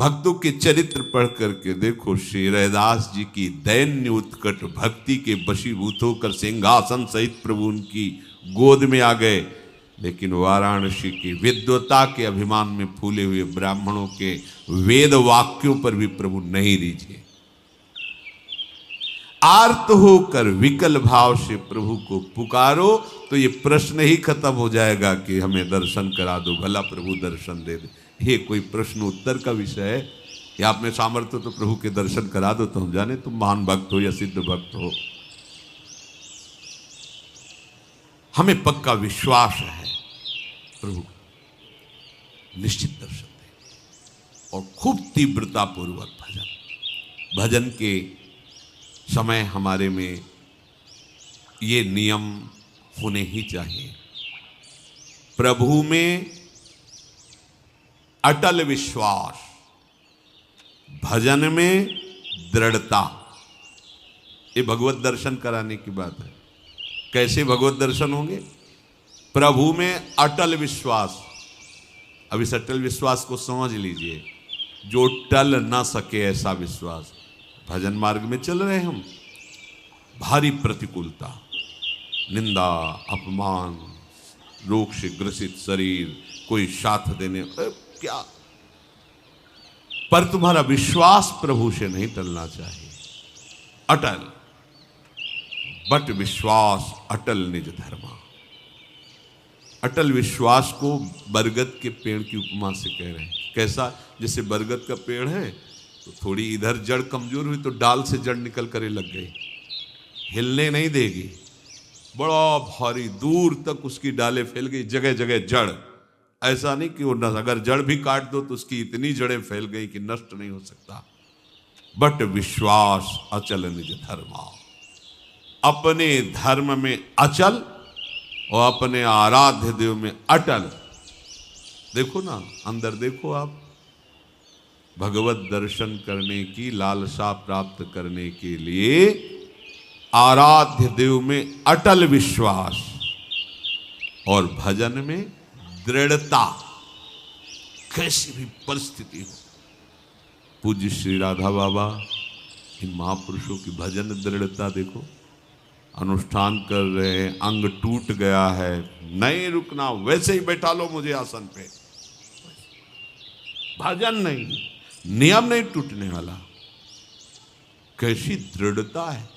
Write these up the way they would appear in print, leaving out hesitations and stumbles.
भक्तों के चरित्र पढ़ करके देखो, श्री रैदास जी की दैन्य उत्कट भक्ति के वशीभूत होकर सिंहासन सहित प्रभु उनकी गोद में आ गए। लेकिन वाराणसी की विद्वता के अभिमान में फूले हुए ब्राह्मणों के वेद वाक्यों पर भी प्रभु नहीं रीझे। आर्त होकर विकल भाव से प्रभु को पुकारो तो ये प्रश्न ही खत्म हो जाएगा कि हमें दर्शन करा दो, भला प्रभु दर्शन दे दे। ये कोई प्रश्न उत्तर का विषय है कि आप में सामर्थ्य तो प्रभु के दर्शन करा दो तो हम जाने तुम महान भक्त हो या सिद्ध भक्त हो। हमें पक्का विश्वास है प्रभु निश्चित दर्शन दे। और खूब तीव्रता पूर्वक भजन के समय हमारे में ये नियम होने ही चाहिए। प्रभु में अटल विश्वास, भजन में दृढ़ता। ये भगवत दर्शन कराने की बात है। कैसे भगवत दर्शन होंगे? प्रभु में अटल विश्वास। अब इस अटल विश्वास को समझ लीजिए, जो टल ना सके ऐसा विश्वास। भजन मार्ग में चल रहे हम, भारी प्रतिकूलता, निंदा, अपमान, रोग से ग्रसित शरीर, कोई साथ देने क्या, पर तुम्हारा विश्वास प्रभु से नहीं टलना चाहिए। अटल, बट विश्वास अटल निज धर्मा। अटल विश्वास को बरगद के पेड़ की उपमा से कह रहे हैं। कैसा? जैसे बरगद का पेड़ है तो थोड़ी इधर जड़ कमजोर हुई तो डाल से जड़ निकल कर लग गई, हिलने नहीं देगी, बड़ा भारी दूर तक उसकी डालें फैल गई, जगह जगह जड़। ऐसा नहीं कि वो न, अगर जड़ भी काट दो तो उसकी इतनी जड़ें फैल गई कि नष्ट नहीं हो सकता। बट विश्वास अचल निज धर्मा। अपने धर्म में अचल और अपने आराध्य देव में अटल। देखो ना, अंदर देखो आप, भगवत दर्शन करने की लालसा प्राप्त करने के लिए आराध्य देव में अटल विश्वास और भजन में दृढ़ता। कैसी भी परिस्थिति हो, पूज्य श्री राधा बाबा, इन महापुरुषों की भजन दृढ़ता देखो। अनुष्ठान कर रहे हैं, अंग टूट गया है, नहीं रुकना, वैसे ही बैठा लो मुझे आसन पे। भजन नहीं, नियम नहीं टूटने वाला। कैसी दृढ़ता है।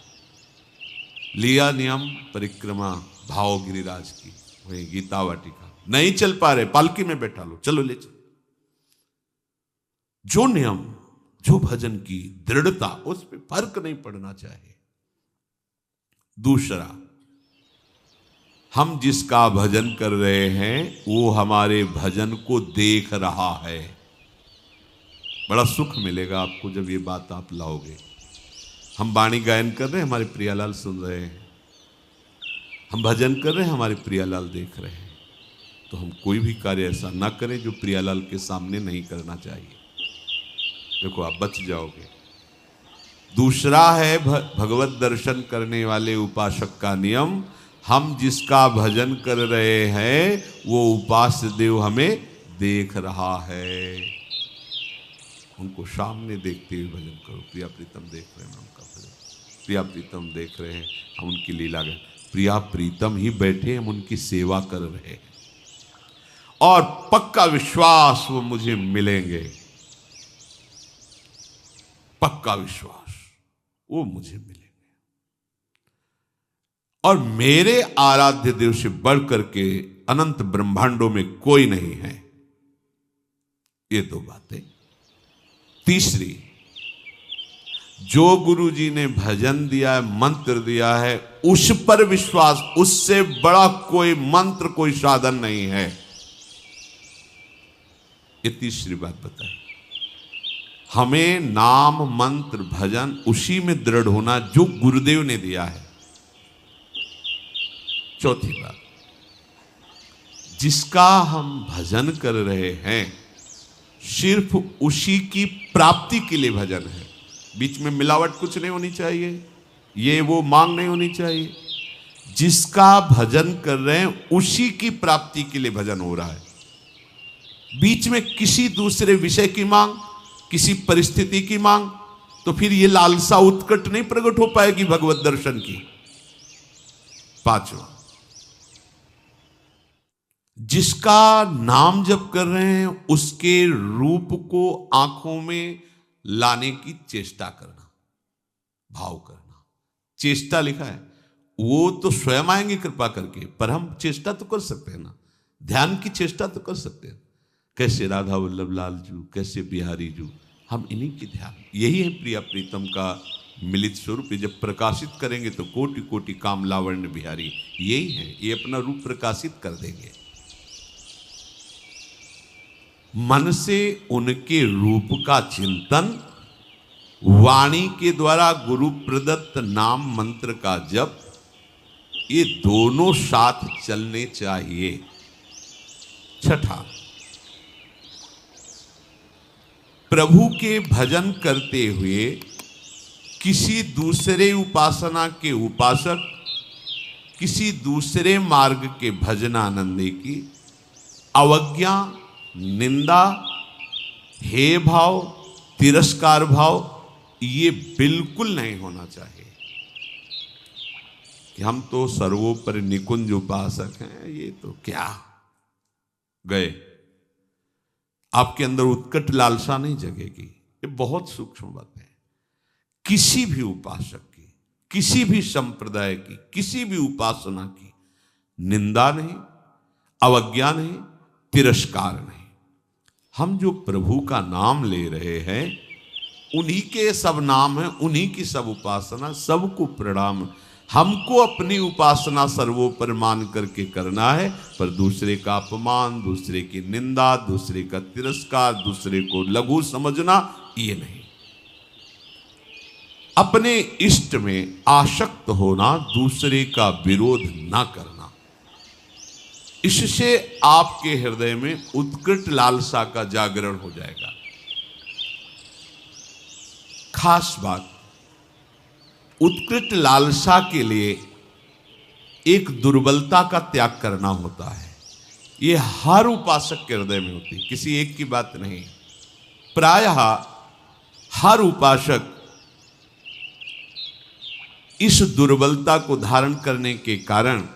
लिया नियम परिक्रमा भाव गिरिराज की, वही गीता वाटिका। नहीं चल पा रहे, पालकी में बैठा लो, चलो ले चलो। जो नियम, जो भजन की दृढ़ता, उस पर फर्क नहीं पड़ना चाहिए। दूसरा, हम जिसका भजन कर रहे हैं वो हमारे भजन को देख रहा है। बड़ा सुख मिलेगा आपको जब ये बात आप लाओगे। हम वाणी गायन कर रहे हैं, हमारे प्रियालाल सुन रहे हैं। हम भजन कर रहे हैं, हमारे प्रियालाल देख रहे हैं। तो हम कोई भी कार्य ऐसा ना करें जो प्रियालाल के सामने नहीं करना चाहिए। देखो, आप बच जाओगे। दूसरा है भगवत दर्शन करने वाले उपासक का नियम, हम जिसका भजन कर रहे हैं वो उपास्य देव हमें देख रहा है। उनको सामने देखते हुए भजन करो। प्रिया प्रीतम देख रहे हैं, उनका भजन, प्रिया प्रीतम देख रहे हैं, हम उनकी लीला गाएं। प्रिया प्रीतम ही बैठे, हम उनकी सेवा कर रहे हैं और पक्का विश्वास वो मुझे मिलेंगे। पक्का विश्वास वो मुझे मिलेंगे। और मेरे आराध्य देव से बढ़ करके अनंत ब्रह्मांडों में कोई नहीं है। ये दो बातें। तीसरी, जो गुरु जी ने भजन दिया है, मंत्र दिया है, उस पर विश्वास। उससे बड़ा कोई मंत्र, कोई साधन नहीं है। ये तीसरी बात बताई। हमें नाम मंत्र भजन उसी में दृढ़ होना जो गुरुदेव ने दिया है। चौथी बात, जिसका हम भजन कर रहे हैं सिर्फ उसी की प्राप्ति के लिए भजन है। बीच में मिलावट कुछ नहीं होनी चाहिए, ये वो मांग नहीं होनी चाहिए। जिसका भजन कर रहे हैं उसी की प्राप्ति के लिए भजन हो रहा है। बीच में किसी दूसरे विषय की मांग, किसी परिस्थिति की मांग, तो फिर ये लालसा उत्कट नहीं प्रकट हो पाएगी भगवत दर्शन की। पांचवा, जिसका नाम जप कर रहे हैं उसके रूप को आंखों में लाने की चेष्टा करना, भाव करना। चेष्टा लिखा है, वो तो स्वयं आएंगे कृपा करके, पर हम चेष्टा तो कर सकते हैं ना, ध्यान की चेष्टा तो कर सकते हैं। कैसे राधा वल्लभ लाल जू, कैसे बिहारी जू, हम इन्हीं की ध्यान, यही है प्रिया प्रीतम का मिलित स्वरूप। जब प्रकाशित करेंगे तो कोटि कोटि काम लावण्य बिहारी, यही है, ये अपना रूप प्रकाशित कर देंगे। मन से उनके रूप का चिंतन, वाणी के द्वारा गुरु प्रदत्त नाम मंत्र का जप, ये दोनों साथ चलने चाहिए। छठा, प्रभु के भजन करते हुए किसी दूसरे उपासना के उपासक, किसी दूसरे मार्ग के भजनानंदी की अवज्ञा, निंदा, हे भाव, तिरस्कार भाव, ये बिल्कुल नहीं होना चाहिए कि हम तो सर्वोपरि निकुंज उपासक हैं, ये तो क्या गए। आपके अंदर उत्कट लालसा नहीं जगेगी। ये बहुत सूक्ष्म बात है। किसी भी उपासक की, किसी भी संप्रदाय की, किसी भी उपासना की निंदा नहीं, अवज्ञा नहीं, तिरस्कार नहीं। हम जो प्रभु का नाम ले रहे हैं, उन्हीं के सब नाम हैं, उन्हीं की सब उपासना, सबको प्रणाम। हमको अपनी उपासना सर्वोपर मान करके करना है, पर दूसरे का अपमान, दूसरे की निंदा, दूसरे का तिरस्कार, दूसरे को लघु समझना, ये नहीं। अपने इष्ट में आसक्त होना, दूसरे का विरोध ना करना, इससे आपके हृदय में उत्कृष्ट लालसा का जागरण हो जाएगा। खास बात, उत्कृष्ट लालसा के लिए एक दुर्बलता का त्याग करना होता है। ये हर उपासक के हृदय में होती है, किसी एक की बात नहीं। प्रायः हर उपासक इस दुर्बलता को धारण करने के कारण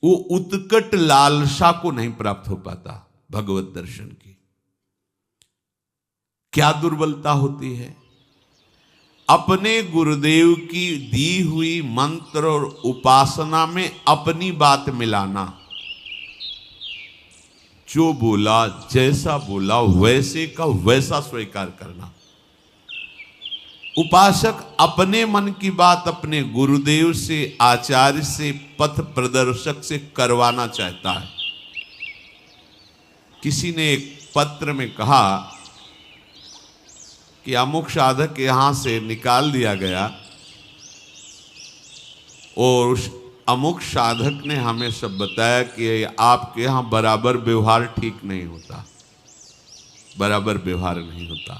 वो उत्कट लालसा को नहीं प्राप्त हो पाता भगवत दर्शन की। क्या दुर्बलता होती है? अपने गुरुदेव की दी हुई मंत्र और उपासना में अपनी बात मिलाना। जो बोला, जैसा बोला, वैसे का वैसा स्वीकार करना। उपासक अपने मन की बात अपने गुरुदेव से, आचार्य से, पथ प्रदर्शक से करवाना चाहता है। किसी ने एक पत्र में कहा कि अमुक साधक यहां से निकाल दिया गया और उस अमुक साधक ने हमें सब बताया कि आपके यहां बराबर व्यवहार ठीक नहीं होता, बराबर व्यवहार नहीं होता।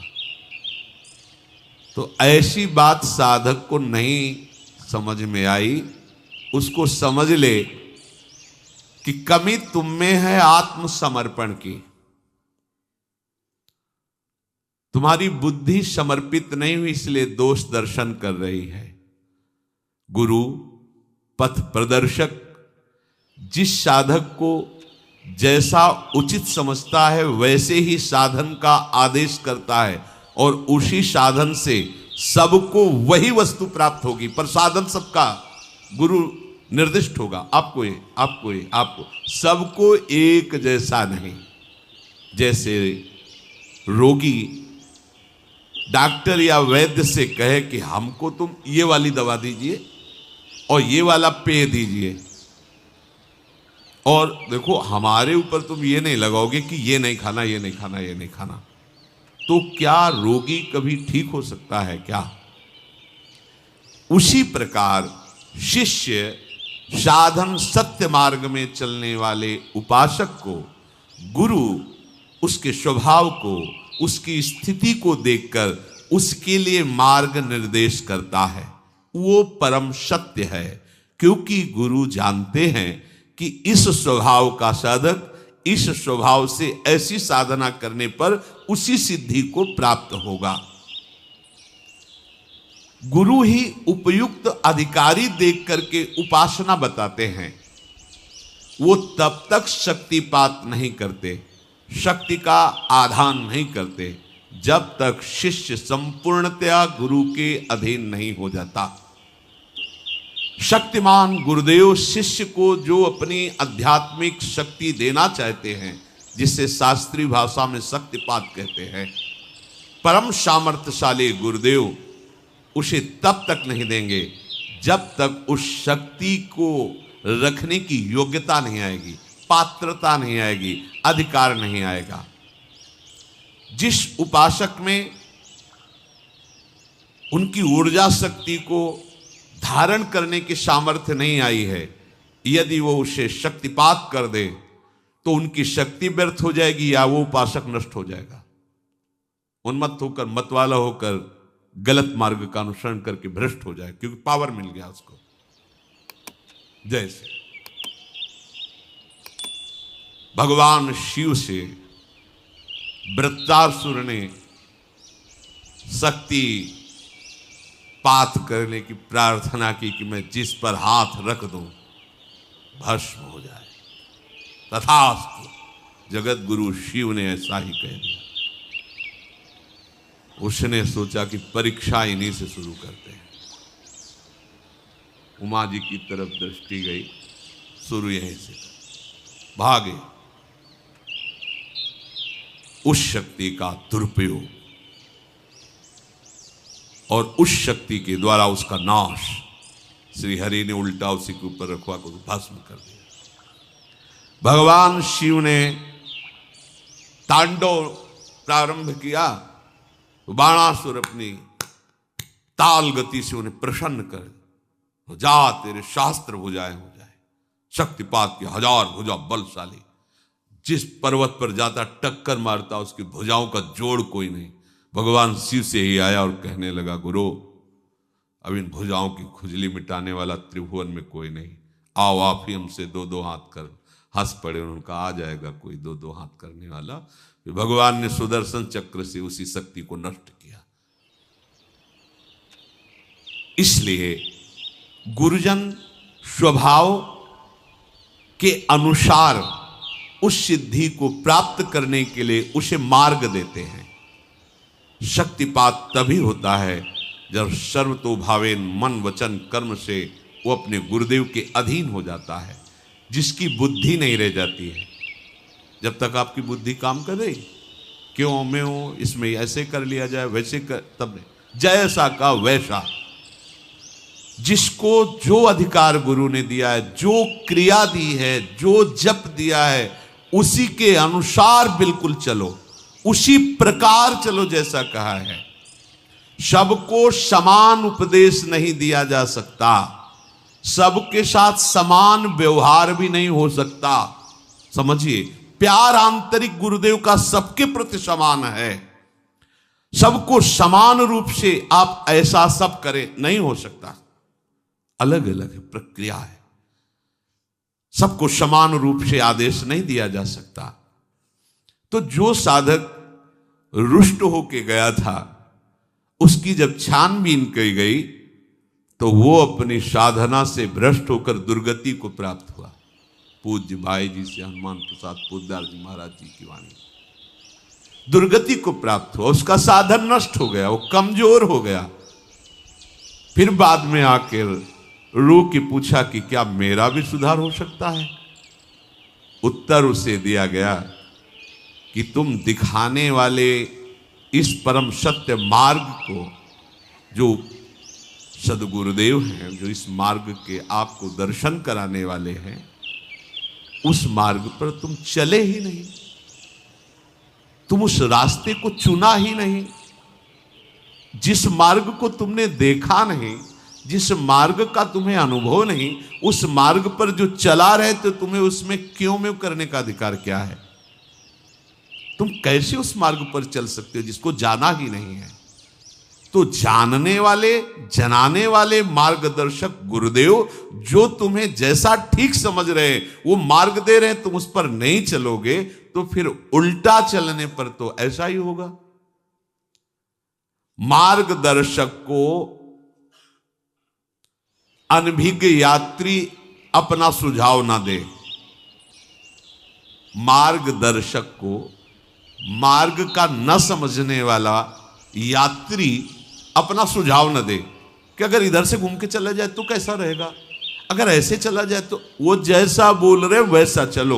तो ऐसी बात साधक को नहीं समझ में आई, उसको समझ ले कि कमी तुम में है आत्मसमर्पण की। तुम्हारी बुद्धि समर्पित नहीं हुई, इसलिए दोष दर्शन कर रही है। गुरु पथ प्रदर्शक जिस साधक को जैसा उचित समझता है वैसे ही साधन का आदेश करता है और उसी साधन से सबको वही वस्तु प्राप्त होगी, पर साधन सबका गुरु निर्दिष्ट होगा। आपको सबको एक जैसा नहीं। जैसे रोगी डॉक्टर या वैद्य से कहे कि हमको तुम ये वाली दवा दीजिए और ये वाला पेय दीजिए, और देखो हमारे ऊपर तुम ये नहीं लगाओगे कि ये नहीं खाना, ये नहीं खाना, ये नहीं खाना, तो क्या रोगी कभी ठीक हो सकता है क्या? उसी प्रकार शिष्य साधन सत्य मार्ग में चलने वाले उपासक को गुरु उसके स्वभाव को, उसकी स्थिति को देखकर उसके लिए मार्ग निर्देश करता है। वो परम सत्य है, क्योंकि गुरु जानते हैं कि इस स्वभाव का साधक इस स्वभाव से ऐसी साधना करने पर उसी सिद्धि को प्राप्त होगा। गुरु ही उपयुक्त अधिकारी देख करके उपासना बताते हैं। वो तब तक शक्तिपात नहीं करते, शक्ति का आधान नहीं करते, जब तक शिष्य संपूर्णतया गुरु के अधीन नहीं हो जाता। शक्तिमान गुरुदेव शिष्य को जो अपनी आध्यात्मिक शक्ति देना चाहते हैं, जिसे शास्त्रीय भाषा में शक्तिपात कहते हैं, परम सामर्थ्यशाली गुरुदेव उसे तब तक नहीं देंगे जब तक उस शक्ति को रखने की योग्यता नहीं आएगी, पात्रता नहीं आएगी, अधिकार नहीं आएगा। जिस उपासक में उनकी ऊर्जा शक्ति को धारण करने की सामर्थ्य नहीं आई है, यदि वो उसे शक्तिपात कर दे तो उनकी शक्ति व्यर्थ हो जाएगी या वो उपासक नष्ट हो जाएगा। उन्मत्त होकर, मतवाला होकर गलत मार्ग का अनुसरण करके भ्रष्ट हो जाए, क्योंकि पावर मिल गया उसको। जैसे भगवान शिव से वृत्रासुर ने शक्ति पात करने की प्रार्थना की कि मैं जिस पर हाथ रख दूं भस्म हो जाए। तथास्तु, जगत गुरु शिव ने ऐसा ही कह दिया। उसने सोचा कि परीक्षा इन्हीं से शुरू करते हैं। उमा जी की तरफ दृष्टि गई, शुरू यहीं से भागे। उस शक्ति का दुरुपयोग और उस शक्ति के द्वारा उसका नाश श्री हरि ने उल्टा उसी के ऊपर रखवा को भस्म कर दिया। भगवान शिव ने तांडव प्रारंभ किया तो बाणासुर अपनी ताल गति से उन्हें प्रसन्न कर, जा तेरे शास्त्र भुजाएं हो जाए। शक्तिपात की 1000 भुजा बलशाली, जिस पर्वत पर जाता टक्कर मारता, उसकी भुजाओं का जोड़ कोई नहीं। भगवान शिव से ही आया और कहने लगा, गुरु अब इन भुजाओं की खुजली मिटाने वाला त्रिभुवन में कोई नहीं, आओ आप ही हमसे 2-2 हाथ कर। हंस पड़े, उनका आ जाएगा कोई 2-2 हाथ करने वाला। फिर भगवान ने सुदर्शन चक्र से उसी शक्ति को नष्ट किया। इसलिए गुरुजन स्वभाव के अनुसार उस सिद्धि को प्राप्त करने के लिए उसे मार्ग देते हैं। शक्तिपात तभी होता है जब सर्वतोभावेन मन वचन कर्म से वो अपने गुरुदेव के अधीन हो जाता है, जिसकी बुद्धि नहीं रह जाती है। जब तक आपकी बुद्धि काम कर रही, क्यों मैं हूं, इसमें ऐसे कर लिया जाए, वैसे कर, तब नहीं। जैसा का वैसा, जिसको जो अधिकार गुरु ने दिया है, जो क्रिया दी है, जो जप दिया है, उसी के अनुसार बिल्कुल चलो, उसी प्रकार चलो जैसा कहा है। सबको समान उपदेश नहीं दिया जा सकता, सबके साथ समान व्यवहार भी नहीं हो सकता। समझिए, प्यार आंतरिक गुरुदेव का सबके प्रति समान है। सबको समान रूप से आप ऐसा सब करें, नहीं हो सकता। अलग अलग प्रक्रिया है, सबको समान रूप से आदेश नहीं दिया जा सकता। तो जो साधक रुष्ट होके गया था, उसकी जब छानबीन की गई तो वो अपनी साधना से भ्रष्ट होकर दुर्गति को प्राप्त हुआ। पूज्य भाई जी से हनुमान प्रसाद पोद्दार जी महाराज जी की वाणी, दुर्गति को प्राप्त हुआ, उसका साधन नष्ट हो गया, वो कमजोर हो गया। फिर बाद में आकर रो के पूछा कि क्या मेरा भी सुधार हो सकता है? उत्तर उसे दिया गया कि तुम दिखाने वाले इस परम सत्य मार्ग को, जो सदगुरुदेव हैं, जो इस मार्ग के आपको दर्शन कराने वाले हैं, उस मार्ग पर तुम चले ही नहीं, तुम उस रास्ते को चुना ही नहीं। जिस मार्ग को तुमने देखा नहीं, जिस मार्ग का तुम्हें अनुभव नहीं, उस मार्ग पर जो चला रहे तो तुम्हें उसमें क्यों में करने का अधिकार क्या है? तुम कैसे उस मार्ग पर चल सकते हो जिसको जाना ही नहीं है? तो जानने वाले, जनाने वाले मार्गदर्शक गुरुदेव जो तुम्हें जैसा ठीक समझ रहे वो मार्ग दे रहे हैं, तुम उस पर नहीं चलोगे तो फिर उल्टा चलने पर तो ऐसा ही होगा। मार्गदर्शक को अनभिज्ञ यात्री अपना सुझाव ना दे। मार्गदर्शक को मार्ग का न समझने वाला यात्री अपना सुझाव न दे कि अगर इधर से घूम के चला जाए तो कैसा रहेगा, अगर ऐसे चला जाए तो। वो जैसा बोल रहे वैसा चलो,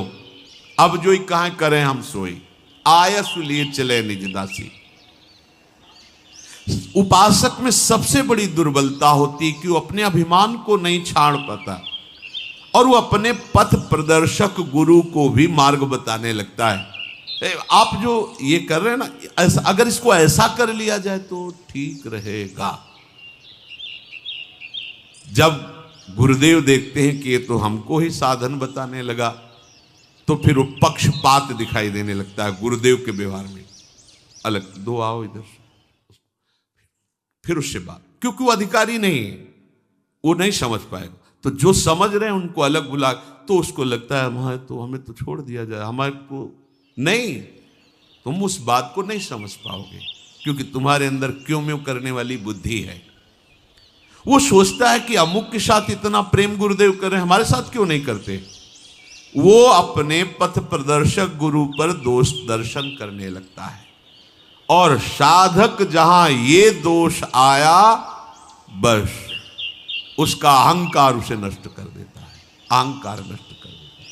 अब जो कहां करें हम सोई, आयस लिए चले निज दासी। उपासक में सबसे बड़ी दुर्बलता होती है कि वो अपने अभिमान को नहीं छाड़ पाता और वो अपने पथ प्रदर्शक गुरु को भी मार्ग बताने लगता है। आप जो ये कर रहे हैं ना, ऐसा अगर इसको ऐसा कर लिया जाए तो ठीक रहेगा। जब गुरुदेव देखते हैं कि ये तो हमको ही साधन बताने लगा, तो फिर वो पक्षपात दिखाई देने लगता है गुरुदेव के व्यवहार में। अलग दो आओ इधर, फिर उससे बात, क्योंकि वो अधिकारी नहीं है, वो नहीं समझ पाएगा। तो जो समझ रहे हैं उनको अलग बुला, तो उसको लगता है हमें तो छोड़ दिया जाए, हमारे को नहीं। तुम उस बात को नहीं समझ पाओगे क्योंकि तुम्हारे अंदर क्यों म्यों करने वाली बुद्धि है। वो सोचता है कि अमुक के साथ इतना प्रेम गुरुदेव कर रहे हैं, हमारे साथ क्यों नहीं करते। वो अपने पथ प्रदर्शक गुरु पर दोष दर्शन करने लगता है और साधक जहां ये दोष आया बस उसका अहंकार उसे नष्ट कर देता है, अहंकार नष्ट कर देता है।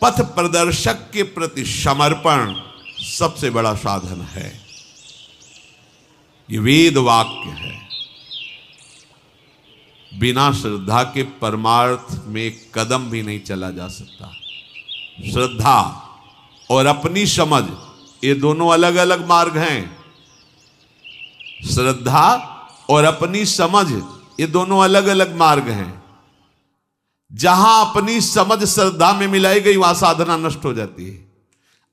पथ प्रदर्शक के प्रति समर्पण सबसे बड़ा साधन है। ये वेद वाक्य है। बिना श्रद्धा के परमार्थ में एक कदम भी नहीं चला जा सकता। श्रद्धा और अपनी समझ, ये दोनों अलग अलग मार्ग हैं। श्रद्धा और अपनी समझ, ये दोनों अलग अलग मार्ग हैं। जहां अपनी समझ श्रद्धा में मिलाई गई वहां साधना नष्ट हो जाती है।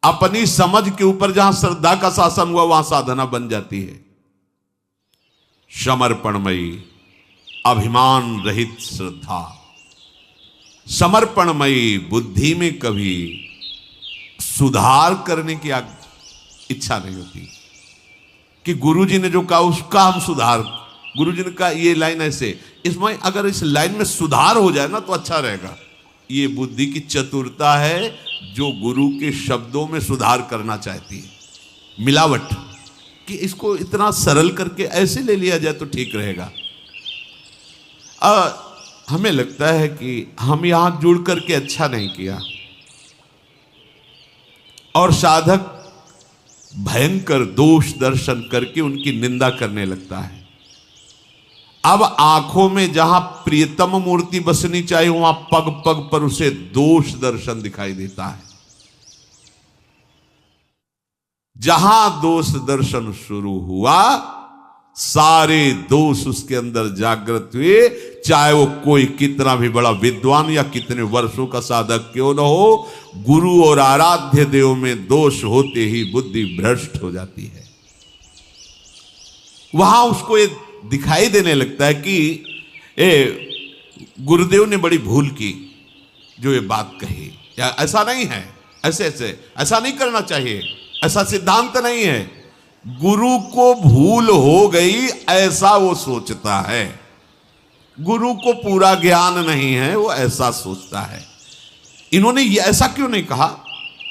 अपनी समझ के ऊपर जहां श्रद्धा का शासन हुआ वहां साधना बन जाती है। समर्पणमयी अभिमान रहित श्रद्धा, समर्पणमयी बुद्धि में कभी सुधार करने की इच्छा नहीं होती कि गुरुजी ने जो कहा उसका हम सुधार। गुरुजी ने कहा ये लाइन ऐसे, इसमें अगर इस लाइन में सुधार हो जाए ना तो अच्छा रहेगा। ये बुद्धि की चतुरता है जो गुरु के शब्दों में सुधार करना चाहती है। मिलावट कि इसको इतना सरल करके ऐसे ले लिया जाए तो ठीक रहेगा। हमें लगता है कि हम यहां जुड़ करके अच्छा नहीं किया और साधक भयंकर दोष दर्शन करके उनकी निंदा करने लगता है। अब आंखों में जहां प्रियतम मूर्ति बसनी चाहिए वहां पग पग पर उसे दोष दर्शन दिखाई देता है। जहां दोष दर्शन शुरू हुआ सारे दोष उसके अंदर जागृत हुए, चाहे वो कोई कितना भी बड़ा विद्वान या कितने वर्षों का साधक क्यों न हो। गुरु और आराध्य देव में दोष होते ही बुद्धि भ्रष्ट हो जाती है। वहां उसको ये दिखाई देने लगता है कि गुरुदेव ने बड़ी भूल की जो ये बात कही, या ऐसा नहीं है, ऐसा नहीं करना चाहिए, ऐसा सिद्धांत नहीं है। गुरु को भूल हो गई ऐसा वो सोचता है। गुरु को पूरा ज्ञान नहीं है, वो ऐसा सोचता है। इन्होंने ये ऐसा क्यों नहीं कहा,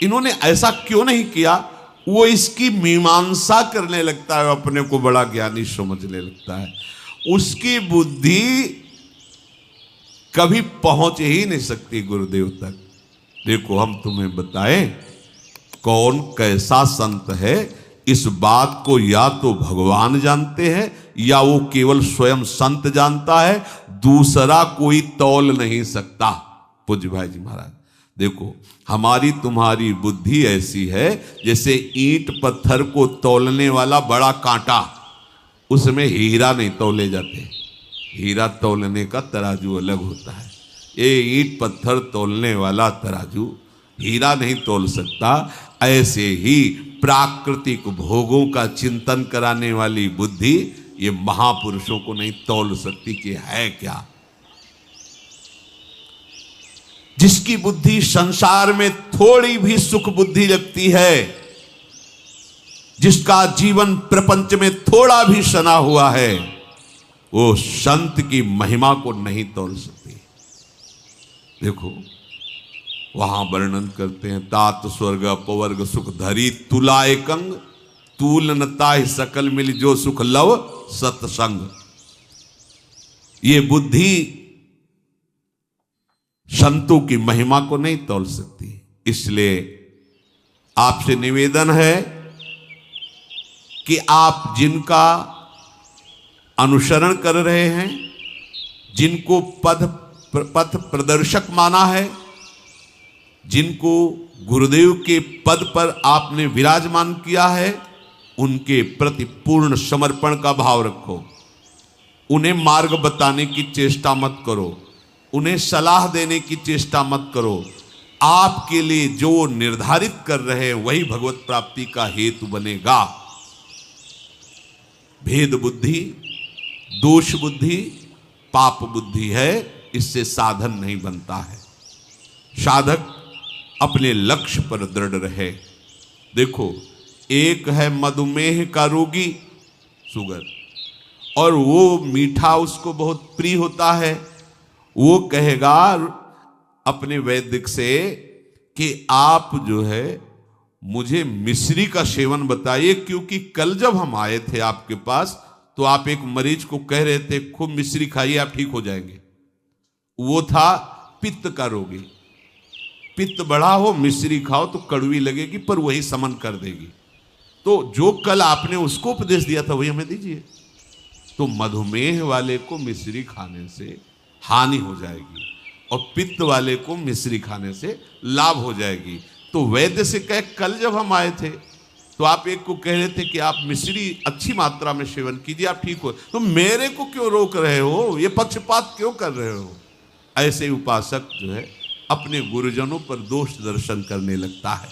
इन्होंने ऐसा क्यों नहीं किया, वो इसकी मीमांसा करने लगता है, अपने को बड़ा ज्ञानी समझने लगता है। उसकी बुद्धि कभी पहुंच ही नहीं सकती गुरुदेव तक। देखो हम तुम्हें बताएं कौन कैसा संत है, इस बात को या तो भगवान जानते हैं या वो केवल स्वयं संत जानता है, दूसरा कोई तौल नहीं सकता। पूज्य भाई जी महाराज देखो, हमारी तुम्हारी बुद्धि ऐसी है जैसे ईंट पत्थर को तौलने वाला बड़ा कांटा, उसमें हीरा नहीं तौले जाते। हीरा तौलने का तराजू अलग होता है, ये ईंट पत्थर तौलने वाला तराजू हीरा नहीं तोल सकता, ऐसे ही प्राकृतिक भोगों का चिंतन कराने वाली बुद्धि ये महापुरुषों को नहीं तोल सकती कि है क्या। जिसकी बुद्धि संसार में थोड़ी भी सुख बुद्धि लगती है, जिसका जीवन प्रपंच में थोड़ा भी सना हुआ है, वो संत की महिमा को नहीं तोल सकती। देखो वहां वर्णन करते हैं, तात स्वर्ग अपवर्ग सुख धरी तुला एकंग, तूल नता सकल मिल जो सुख लव सत्संग। ये बुद्धि संतों की महिमा को नहीं तोल सकती। इसलिए आपसे निवेदन है कि आप जिनका अनुसरण कर रहे हैं, जिनको पथ प्रदर्शक माना है, जिनको गुरुदेव के पद पर आपने विराजमान किया है, उनके प्रति पूर्ण समर्पण का भाव रखो। उन्हें मार्ग बताने की चेष्टा मत करो, उन्हें सलाह देने की चेष्टा मत करो। आपके लिए जो निर्धारित कर रहे हैं वही भगवत प्राप्ति का हेतु बनेगा। भेद बुद्धि, दोष बुद्धि, पाप बुद्धि है, इससे साधन नहीं बनता है। साधक अपने लक्ष्य पर दृढ़ रहे। देखो, एक है मधुमेह का रोगी, शुगर, और वो मीठा उसको बहुत प्रिय होता है। वो कहेगा अपने वैद्य से कि आप जो है मुझे मिश्री का सेवन बताइए, क्योंकि कल जब हम आए थे आपके पास तो आप एक मरीज को कह रहे थे खूब मिश्री खाइए आप ठीक हो जाएंगे। वो था पित्त का रोगी। पित्त बढ़ा हो, मिश्री खाओ तो कड़वी लगेगी पर वही समन कर देगी। तो जो कल आपने उसको उपदेश दिया था वही हमें दीजिए। तो मधुमेह वाले को मिश्री खाने से हानि हो जाएगी और पित्त वाले को मिश्री खाने से लाभ हो जाएगी। तो वैद्य से कहे कल जब हम आए थे तो आप एक को कह रहे थे कि आप मिश्री अच्छी मात्रा में सेवन कीजिए आप ठीक हो, तो मेरे को क्यों रोक रहे हो, ये पक्षपात क्यों कर रहे हो। ऐसे उपासक जो है अपने गुरुजनों पर दोष दर्शन करने लगता है।